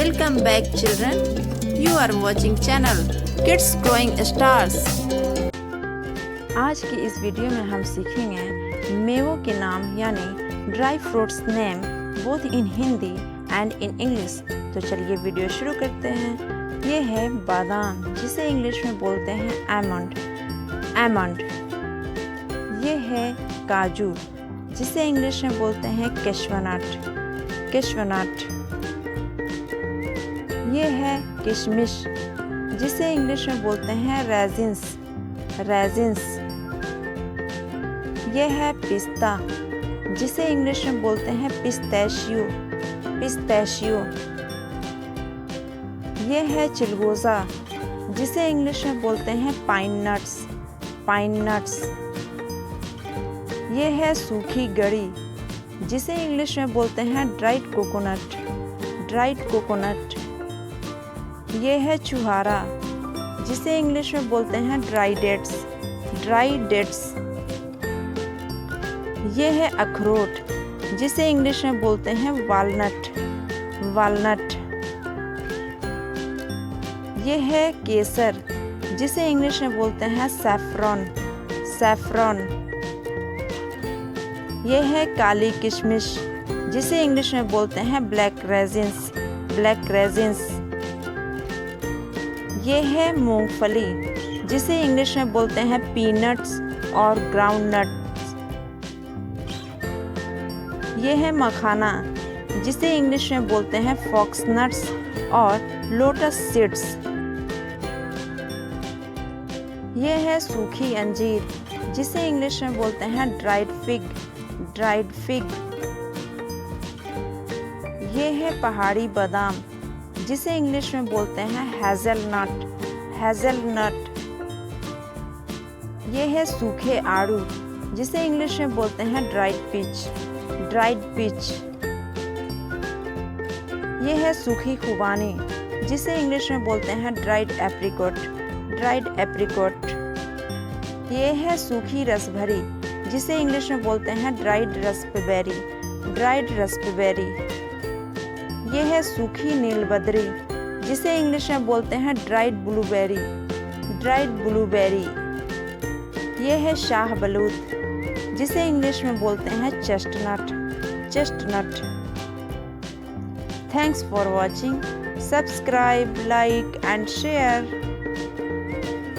Welcome back children. You are watching channel Kids Growing Stars. आज की इस video में हम सीखेंगे मेवों के नाम यानी dry fruits name both in Hindi and in English. तो चलिए वीडियो शुरू करते हैं। ये है बादाम जिसे इंग्लिश में बोलते हैं आमंड। ये है काजू जिसे इंग्लिश में बोलते हैं कैशवनट। ये है किशमिश जिसे इंग्लिश में बोलते हैं रेजिन्स। ये है पिस्ता जिसे इंग्लिश में बोलते हैं पिस्ताशियो। ये है चिलगोजा जिसे इंग्लिश में बोलते हैं पाइन नट्स। ये है सूखी गड़ी जिसे इंग्लिश में बोलते हैं ड्राइड कोकोनट। ये है चुहारा जिसे इंग्लिश में बोलते हैं ड्राई डेट्स। ये है अखरोट जिसे इंग्लिश में बोलते हैं वालनट। ये है केसर जिसे इंग्लिश में बोलते हैं सैफरॉन। ये है काली किशमिश जिसे इंग्लिश में बोलते हैं ब्लैक रेजिन्स। ये है मूंगफली जिसे इंग्लिश में बोलते हैं पीनट्स और ग्राउंडनट्स। ये है मखाना जिसे इंग्लिश में बोलते हैं फॉक्सनट्स और लोटस सीड्स। ये है सूखी अंजीर जिसे इंग्लिश में बोलते हैं ड्राइड फिग। ये है पहाड़ी बादाम जिसे इंग्लिश में बोलते हैं हेज़लनट। ये है सूखे आड़ू जिसे इंग्लिश में बोलते हैं ड्राइड पीच। ये है सूखी खुबानी जिसे इंग्लिश में बोलते हैं ड्राइड एप्रिकॉट। ये है सूखी रसभरी जिसे इंग्लिश में बोलते हैं ड्राइड रस्पबेरी। ये है सूखी नीलबदरी जिसे इंग्लिश में बोलते हैं ड्राइड ब्लूबेरी। ये है शाहबलूत जिसे इंग्लिश में बोलते हैं chestnut. Thanks for watching. Subscribe, like and share.